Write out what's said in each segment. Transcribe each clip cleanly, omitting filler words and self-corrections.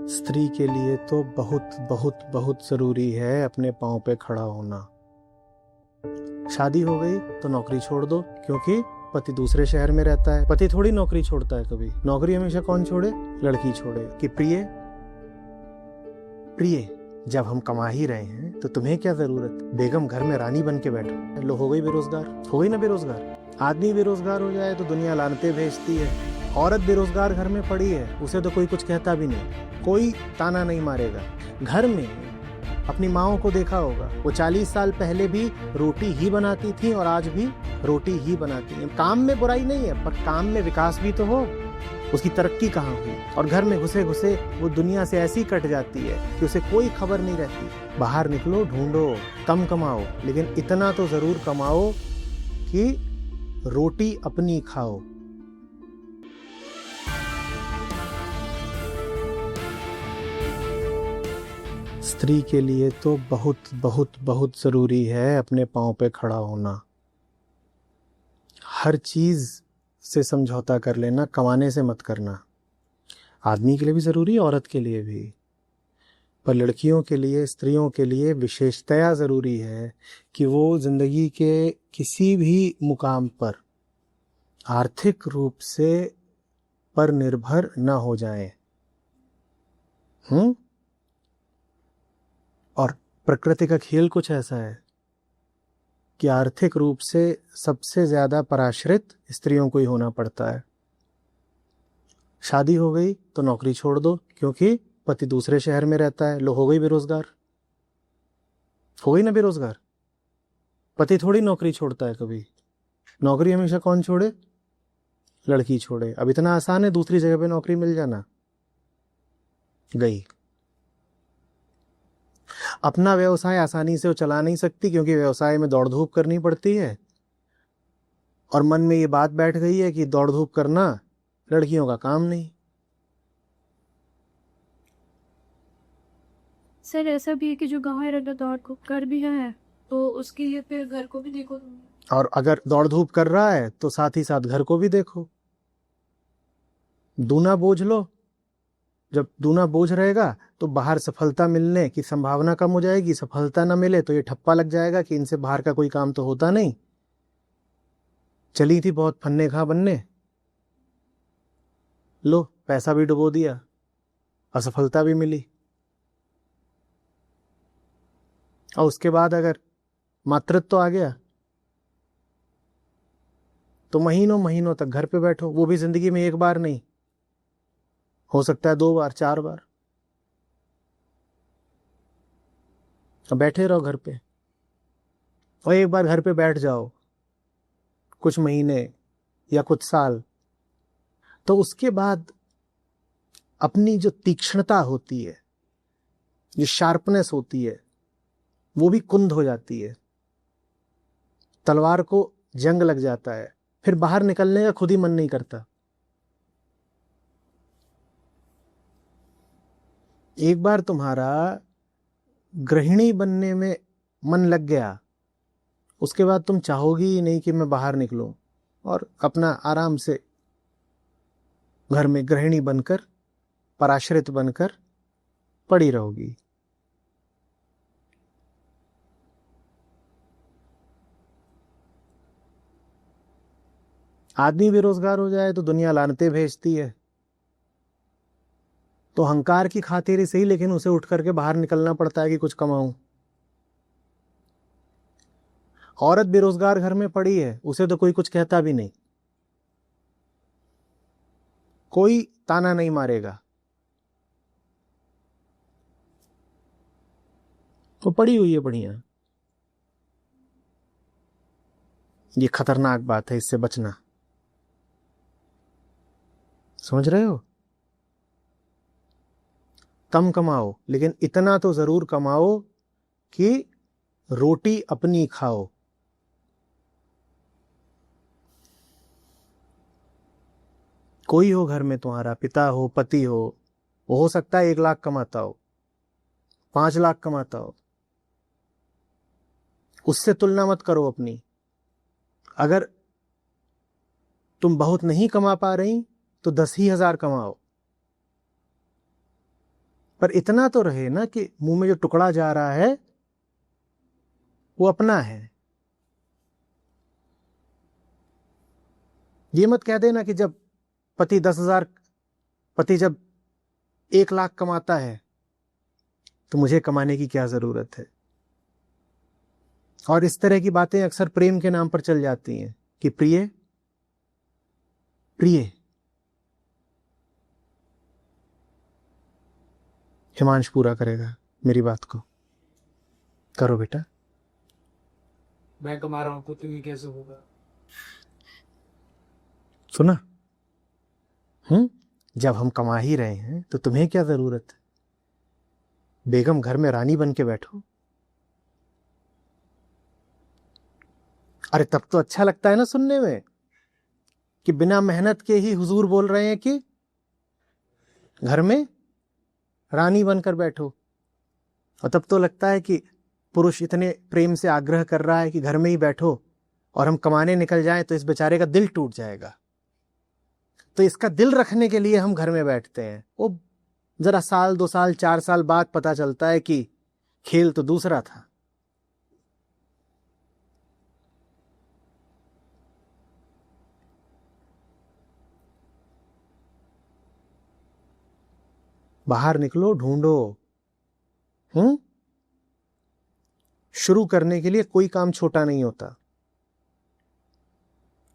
स्त्री के लिए तो बहुत बहुत बहुत जरूरी है अपने पाँव पे खड़ा होना। शादी हो गई तो नौकरी छोड़ दो, क्योंकि पति दूसरे शहर में रहता है। पति थोड़ी नौकरी छोड़ता है कभी। नौकरी हमेशा कौन छोड़े? लड़की छोड़े। कि प्रिय प्रिय जब हम कमा ही रहे हैं तो तुम्हें क्या जरूरत? बेगम घर में रानी बन के बैठो। लो, हो गई बेरोजगार। हो गई ना बेरोजगार। आदमी बेरोजगार हो जाए तो दुनिया लानते भेजती है। औरत बेरोजगार घर में पड़ी है, उसे तो कोई कुछ कहता भी नहीं, कोई ताना नहीं मारेगा। घर में अपनी माओ को देखा होगा, वो 40 साल पहले भी रोटी ही बनाती थी और आज भी रोटी ही बनाती है। काम में बुराई नहीं है, पर काम में विकास भी तो हो। उसकी तरक्की कहाँ हुई? और घर में घुसे घुसे वो दुनिया से ऐसी कट जाती है कि उसे कोई खबर नहीं रहती। बाहर निकलो, ढूंढो, कम कमाओ, लेकिन इतना तो जरूर कमाओ कि रोटी अपनी खाओ। स्त्री के लिए तो बहुत बहुत बहुत जरूरी है अपने पाँव पे खड़ा होना। हर चीज से समझौता कर लेना, कमाने से मत करना। आदमी के लिए भी जरूरी है, औरत के लिए भी, पर लड़कियों के लिए, स्त्रियों के लिए विशेषतया जरूरी है कि वो जिंदगी के किसी भी मुकाम पर आर्थिक रूप से पर निर्भर न हो जाएं। और प्रकृति का खेल कुछ ऐसा है कि आर्थिक रूप से सबसे ज्यादा पराश्रित स्त्रियों को ही होना पड़ता है। शादी हो गई तो नौकरी छोड़ दो, क्योंकि पति दूसरे शहर में रहता है। लो, हो गई बेरोजगार। हो गई ना बेरोजगार। पति थोड़ी नौकरी छोड़ता है कभी। नौकरी हमेशा कौन छोड़े? लड़की छोड़े। अब इतना आसान है दूसरी जगह पे नौकरी मिल जाना? गई। अपना व्यवसाय आसानी से वो चला नहीं सकती, क्योंकि व्यवसाय में दौड़ धूप करनी पड़ती है। और मन में ये बात बैठ गई है कि दौड़ धूप करना लड़कियों का काम नहीं। सर ऐसा भी है कि जो गाँव में रहता दौड़ को कर भी है तो उसके लिए फिर घर को भी देखो। और अगर दौड़ धूप कर रहा है तो साथ ही साथ घर को भी देखो। दूना बोझ लो। जब दूना बोझ रहेगा तो बाहर सफलता मिलने की संभावना कम हो जाएगी। सफलता ना मिले तो ये ठप्पा लग जाएगा कि इनसे बाहर का कोई काम तो होता नहीं। चली थी बहुत फन्ने खा बनने, लो पैसा भी डुबो दिया, असफलता भी मिली। और उसके बाद अगर मातृत्व आ गया तो महीनों महीनों तक घर पे बैठो। वो भी जिंदगी में एक बार नहीं, हो सकता है 2 बार 4 बार। अब बैठे रहो घर पे, और एक बार घर पे बैठ जाओ कुछ महीने या कुछ साल, तो उसके बाद अपनी जो तीक्ष्णता होती है, जो शार्पनेस होती है, वो भी कुंद हो जाती है। तलवार को जंग लग जाता है, फिर बाहर निकलने का खुद ही मन नहीं करता। एक बार तुम्हारा गृहिणी बनने में मन लग गया, उसके बाद तुम चाहोगी ही नहीं कि मैं बाहर निकलूं, और अपना आराम से घर में गृहिणी बनकर, पराश्रित बनकर पड़ी रहोगी। आदमी बेरोजगार हो जाए तो दुनिया लानते भेजती है। तो अहंकार की खातिर ही सही, लेकिन उसे उठ करके बाहर निकलना पड़ता है कि कुछ कमाऊं। औरत बेरोजगार घर में पड़ी है, उसे तो कोई कुछ कहता भी नहीं, कोई ताना नहीं मारेगा। वो पड़ी हुई है बढ़िया। ये खतरनाक बात है, इससे बचना। समझ रहे हो? कम कमाओ, लेकिन इतना तो जरूर कमाओ कि रोटी अपनी खाओ। कोई हो घर में, तुम्हारा पिता हो, पति हो, वो हो सकता है 1 लाख कमाता हो, 5 लाख कमाता हो, उससे तुलना मत करो अपनी। अगर तुम बहुत नहीं कमा पा रही तो 10 ही हजार कमाओ। पर इतना तो रहे ना कि मुंह में जो टुकड़ा जा रहा है वो अपना है। ये मत कह देना कि जब पति 10,000, पति जब 1 लाख कमाता है तो मुझे कमाने की क्या जरूरत है। और इस तरह की बातें अक्सर प्रेम के नाम पर चल जाती हैं कि प्रिय प्रिय। हिमांश पूरा करेगा मेरी बात को। करो बेटा। मैं कमा रहा हूं तो तुम्हें कैसे होगा? सुना? जब हम कमा ही रहे हैं तो तुम्हें क्या जरूरत है। बेगम घर में रानी बन के बैठो। अरे तब तो अच्छा लगता है ना सुनने में कि बिना मेहनत के ही हुजूर बोल रहे हैं कि घर में रानी बनकर बैठो। और तब तो लगता है कि पुरुष इतने प्रेम से आग्रह कर रहा है कि घर में ही बैठो और हम कमाने निकल जाएं तो इस बेचारे का दिल टूट जाएगा। तो इसका दिल रखने के लिए हम घर में बैठते हैं। वो जरा साल 2 साल 4 साल बाद पता चलता है कि खेल तो दूसरा था। बाहर निकलो, ढूंढो। शुरू करने के लिए कोई काम छोटा नहीं होता।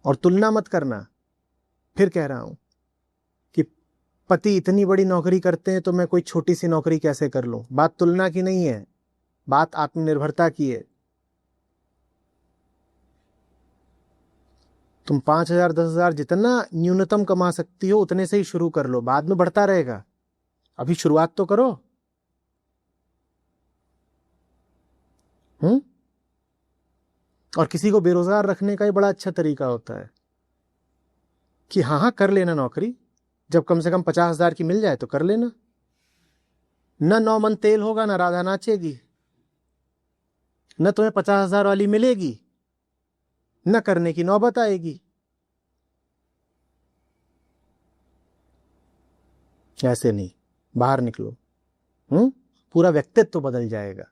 और तुलना मत करना। फिर कह रहा हूं कि पति इतनी बड़ी नौकरी करते हैं तो मैं कोई छोटी सी नौकरी कैसे कर लूं। बात तुलना की नहीं है, बात आत्मनिर्भरता की है। तुम 5,000 10,000 जितना न्यूनतम कमा सकती हो उतने से ही शुरू कर लो, बाद में बढ़ता रहेगा। अभी शुरुआत तो करो। और किसी को बेरोजगार रखने का ही बड़ा अच्छा तरीका होता है कि हाँ कर लेना नौकरी, जब कम से कम 50,000 की मिल जाए तो कर लेना। न 9 मन तेल होगा, न राधा नाचेगी, न तुम्हें 50,000 वाली मिलेगी, न करने की नौबत आएगी। ऐसे नहीं, बाहर निकलो। पूरा व्यक्तित्व बदल जाएगा।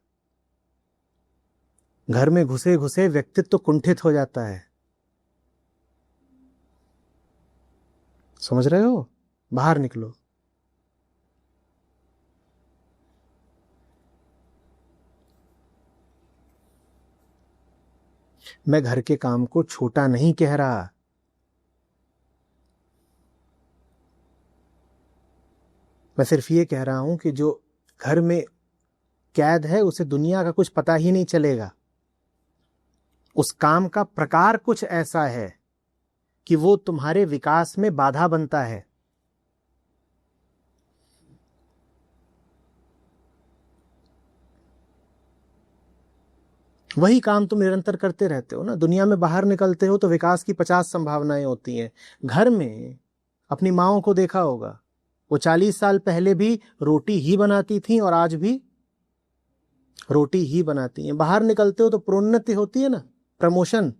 घर में घुसे घुसे व्यक्तित्व कुंठित हो जाता है। समझ रहे हो? बाहर निकलो। मैं घर के काम को छोटा नहीं कह रहा। मैं सिर्फ ये कह रहा हूं कि जो घर में कैद है उसे दुनिया का कुछ पता ही नहीं चलेगा। उस काम का प्रकार कुछ ऐसा है कि वो तुम्हारे विकास में बाधा बनता है। वही काम तुम निरंतर करते रहते हो ना। दुनिया में बाहर निकलते हो तो विकास की 50 संभावनाएं होती हैं। घर में अपनी माओं को देखा होगा, वो 40 साल पहले भी रोटी ही बनाती थी और आज भी रोटी ही बनाती हैं। बाहर निकलते हो तो प्रोन्नति होती है ना, प्रमोशन।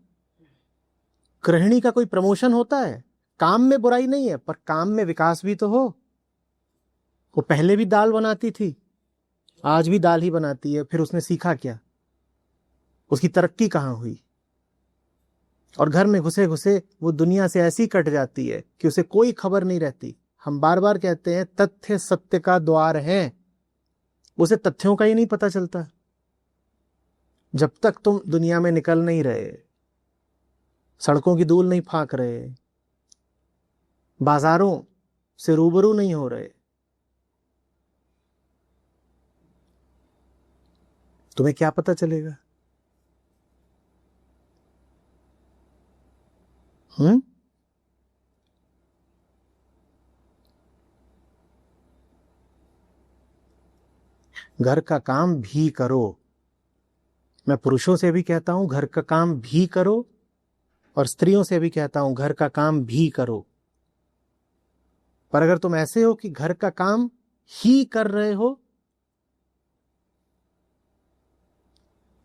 गृहिणी का कोई प्रमोशन होता है? काम में बुराई नहीं है, पर काम में विकास भी तो हो। वो पहले भी दाल बनाती थी, आज भी दाल ही बनाती है, फिर उसने सीखा क्या? उसकी तरक्की कहां हुई? और घर में घुसे घुसे वो दुनिया से ऐसी कट जाती है कि उसे कोई खबर नहीं रहती। हम बार बार कहते हैं तथ्य सत्य का द्वार है, उसे तथ्यों का ही नहीं पता चलता। जब तक तुम दुनिया में निकल नहीं रहे, सड़कों की धूल नहीं फांक रहे, बाजारों से रूबरू नहीं हो रहे, तुम्हें क्या पता चलेगा? घर का काम भी करो। मैं पुरुषों से भी कहता हूं घर का काम भी करो, और स्त्रियों से भी कहता हूं घर का काम भी करो। पर अगर तुम ऐसे हो कि घर का काम ही कर रहे हो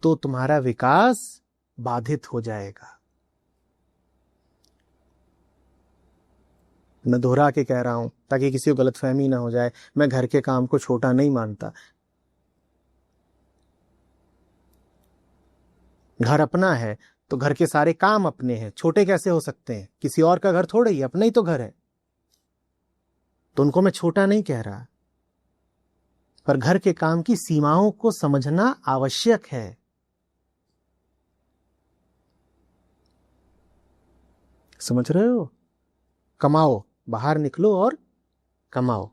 तो तुम्हारा विकास बाधित हो जाएगा। मैं दोहरा के कह रहा हूं ताकि किसी को गलतफहमी ना हो जाए, मैं घर के काम को छोटा नहीं मानता। घर अपना है तो घर के सारे काम अपने हैं, छोटे कैसे हो सकते हैं? किसी और का घर थोड़ा ही, अपना ही तो घर है। तो उनको मैं छोटा नहीं कह रहा, पर घर के काम की सीमाओं को समझना आवश्यक है। समझ रहे हो? कमाओ, बाहर निकलो और कमाओ।